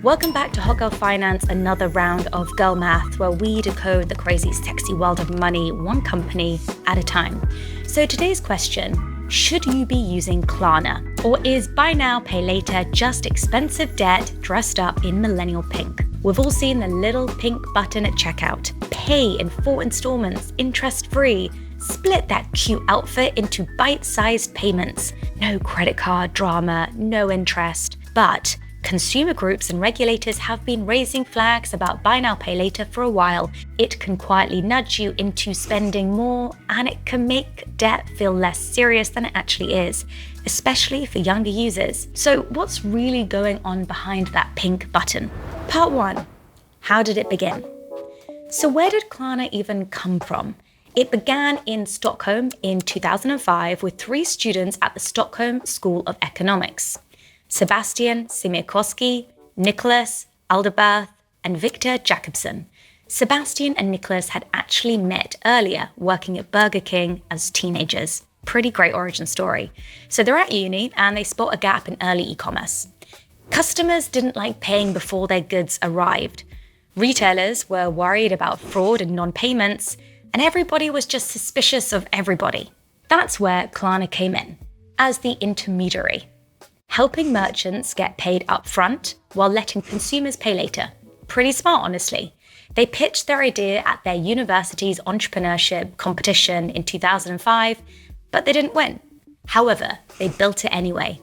Welcome back to Hot Girl Finance, another round of girl math where we decode the crazy, sexy world of money, one company at a time. So today's question, should you be using Klarna? Or is buy now, pay later just expensive debt dressed up in millennial pink? We've all seen the little pink button at checkout. Pay in 4 installments, interest-free. Split that cute outfit into bite-sized payments. No credit card drama, no interest. But consumer groups and regulators have been raising flags about buy now, pay later for a while. It can quietly nudge you into spending more, and it can make debt feel less serious than it actually is, especially for younger users. So what's really going on behind that pink button? Part 1. How did it begin? So where did Klarna even come from? It began in Stockholm in 2005 with 3 students at the Stockholm School of Economics. Sebastian Siemiatkowski, Nicholas Alderberth, and Victor Jacobson. Sebastian and Nicholas had actually met earlier working at Burger King as teenagers. Pretty great origin story. So they're at uni and they spot a gap in early e-commerce. Customers didn't like paying before their goods arrived. Retailers were worried about fraud and non-payments, and everybody was just suspicious of everybody. That's where Klarna came in, as the intermediary, helping merchants get paid up front while letting consumers pay later. Pretty smart, honestly. They pitched their idea at their university's entrepreneurship competition in 2005, but they didn't win. However, they built it anyway.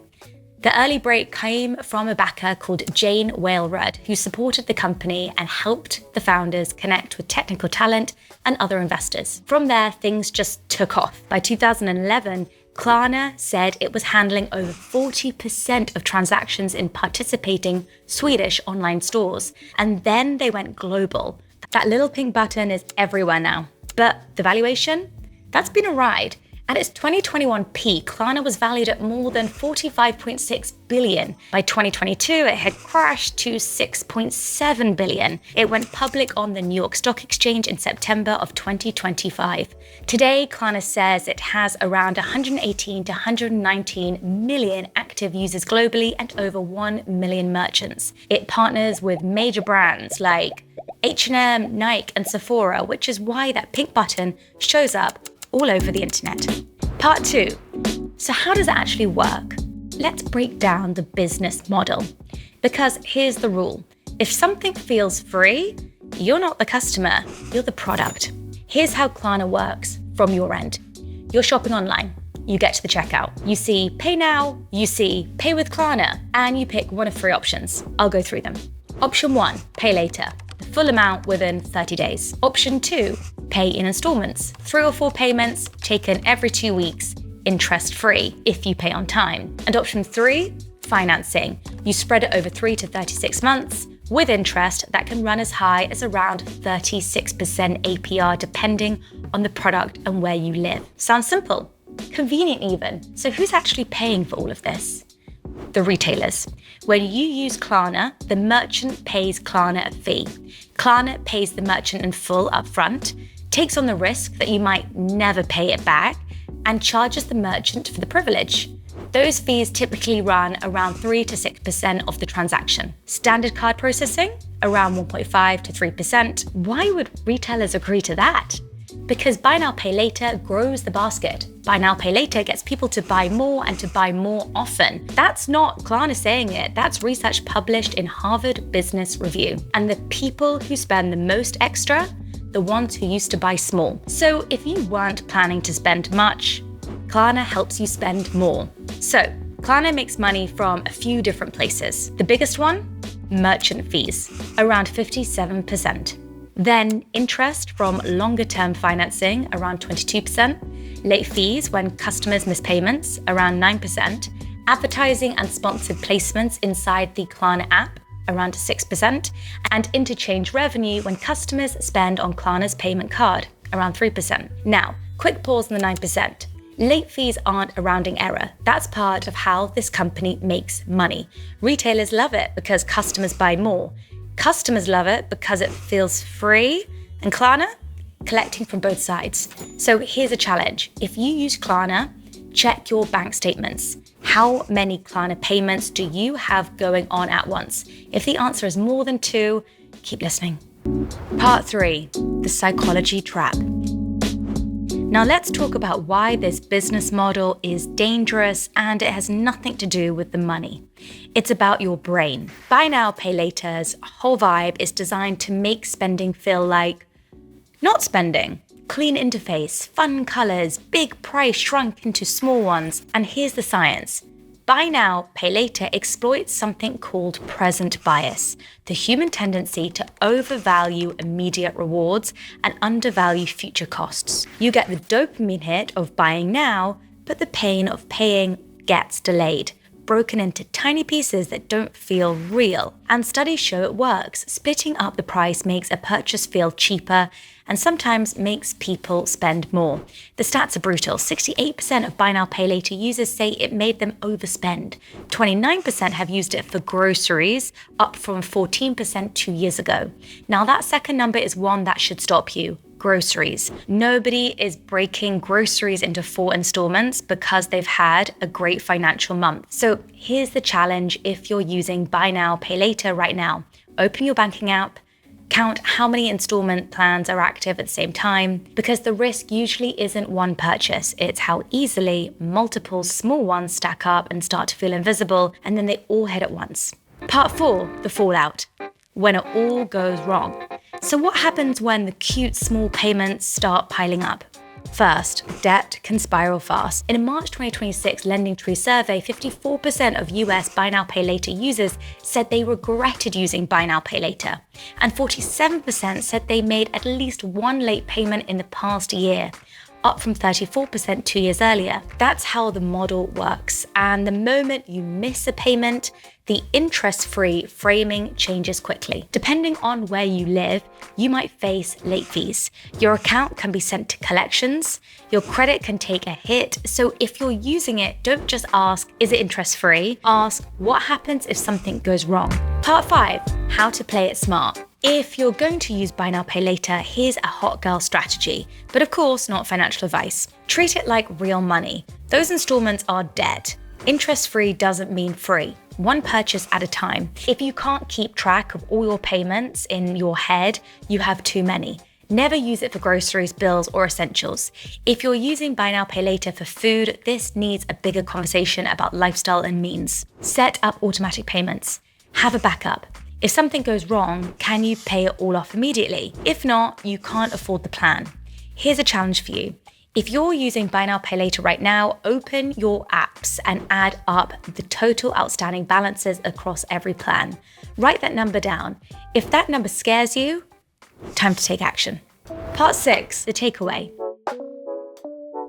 The early break came from a backer called Jane Whale-Rudd, who supported the company and helped the founders connect with technical talent and other investors. From there, things just took off. By 2011, Klarna said it was handling over 40% of transactions in participating Swedish online stores. And then they went global. That little pink button is everywhere now. But the valuation? That's been a ride. At its 2021 peak, Klarna was valued at more than 45.6 billion. By 2022, it had crashed to 6.7 billion. It went public on the New York Stock Exchange in September of 2025. Today, Klarna says it has around 118 to 119 million active users globally and over 1 million merchants. It partners with major brands like H&M, Nike, and Sephora, which is why that pink button shows up all over the internet. Part 2. So how does it actually work? Let's break down the business model. Because here's the rule. If something feels free, you're not the customer, you're the product. Here's how Klarna works from your end. You're shopping online. You get to the checkout. You see pay now, you see pay with Klarna, and you pick one of 3 options. I'll go through them. Option 1, pay later. The full amount within 30 days. Option 2, pay in installments. 3 or 4 payments taken every 2 weeks, interest-free if you pay on time. And option 3, financing. You spread it over 3 to 36 months with interest that can run as high as around 36% APR depending on the product and where you live. Sounds simple, convenient even. So who's actually paying for all of this? The retailers. When you use Klarna, the merchant pays Klarna a fee. Klarna pays the merchant in full upfront, takes on the risk that you might never pay it back, and charges the merchant for the privilege. Those fees typically run around 3 to 6% of the transaction. Standard card processing, around 1.5 to 3%. Why would retailers agree to that? Because buy now, pay later grows the basket. Buy now, pay later gets people to buy more and to buy more often. That's not Klarna saying it. That's research published in Harvard Business Review. And the people who spend the most extra, the ones who used to buy small. So if you weren't planning to spend much, Klarna helps you spend more. So Klarna makes money from a few different places. The biggest one, merchant fees, around 57%. Then interest from longer-term financing, around 22%, late fees when customers miss payments, around 9%, advertising and sponsored placements inside the Klarna app, around 6%, and interchange revenue when customers spend on Klarna's payment card, around 3%. Now, quick pause on the 9%. Late fees aren't a rounding error. That's part of how this company makes money. Retailers love it because customers buy more. Customers love it because it feels free, and Klarna, collecting from both sides. So here's a challenge. If you use Klarna, Check your bank statements. How many Klarna payments do you have going on at once? If the answer is more than 2, keep listening. Part 3, the psychology trap. Now let's talk about why this business model is dangerous and it has nothing to do with the money. It's about your brain. Buy now, pay later's whole vibe is designed to make spending feel like not spending. Clean interface, fun colors, big price shrunk into small ones. And here's the science. Buy now, pay later exploits something called present bias, the human tendency to overvalue immediate rewards and undervalue future costs. You get the dopamine hit of buying now, but the pain of paying gets delayed, broken into tiny pieces that don't feel real. And studies show it works. Splitting up the price makes a purchase feel cheaper and sometimes makes people spend more. The stats are brutal. 68% of buy now, pay later users say it made them overspend. 29% have used it for groceries, up from 14% 2 years ago. Now that second number is one that should stop you. Groceries. Nobody is breaking groceries into 4 installments because they've had a great financial month. So here's the challenge if you're using buy now, pay later right now. Open your banking app, count how many installment plans are active at the same time, because the risk usually isn't one purchase, it's how easily multiple small ones stack up and start to feel invisible, and then they all hit at once. Part 4, the fallout. When it all goes wrong. So what happens when the cute small payments start piling up? First, debt can spiral fast. In a March 2026 LendingTree survey, 54% of US buy now, pay later users said they regretted using buy now, pay later. And 47% said they made at least one late payment in the past year, up from 34% 2 years earlier. That's how the model works. And the moment you miss a payment, the interest-free framing changes quickly. Depending on where you live, you might face late fees. Your account can be sent to collections. Your credit can take a hit. So if you're using it, don't just ask, is it interest-free? Ask, what happens if something goes wrong? Part 5, how to play it smart. If you're going to use buy now, pay later, here's a hot girl strategy. But of course, not financial advice. Treat it like real money. Those installments are debt. Interest-free doesn't mean free. One purchase at a time. If you can't keep track of all your payments in your head, you have too many. Never use it for groceries, bills, or essentials. If you're using buy now, pay later for food, this needs a bigger conversation about lifestyle and means. Set up automatic payments. Have a backup. If something goes wrong, can you pay it all off immediately? If not, you can't afford the plan. Here's a challenge for you. If you're using buy now, pay later right now, open your apps and add up the total outstanding balances across every plan. Write that number down. If that number scares you, time to take action. Part 6, the takeaway.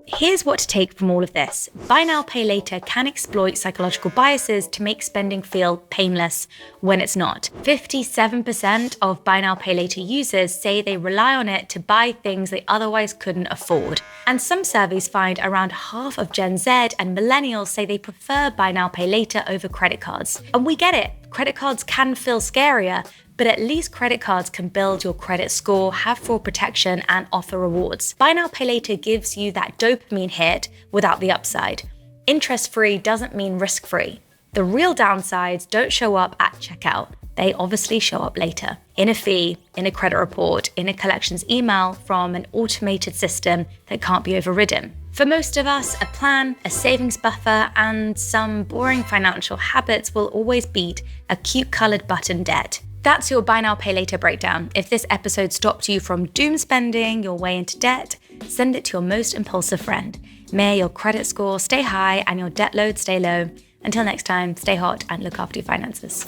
Here's what to take from all of this. Buy now, pay later can exploit psychological biases to make spending feel painless when it's not. 57% of buy now, pay later users say they rely on it to buy things they otherwise couldn't afford. And some surveys find around half of Gen Z and millennials say they prefer buy now, pay later over credit cards. And we get it. Credit cards can feel scarier, but at least credit cards can build your credit score, have fraud protection, and offer rewards. Buy now, pay later gives you that dopamine hit without the upside. Interest-free doesn't mean risk-free. The real downsides don't show up at checkout. They obviously show up later. In a fee, in a credit report, in a collections email from an automated system that can't be overridden. For most of us, a plan, a savings buffer, and some boring financial habits will always beat a cute colored button debt. That's your buy now, pay later breakdown. If this episode stopped you from doom spending your way into debt, send it to your most impulsive friend. May your credit score stay high and your debt load stay low. Until next time, stay hot and look after your finances.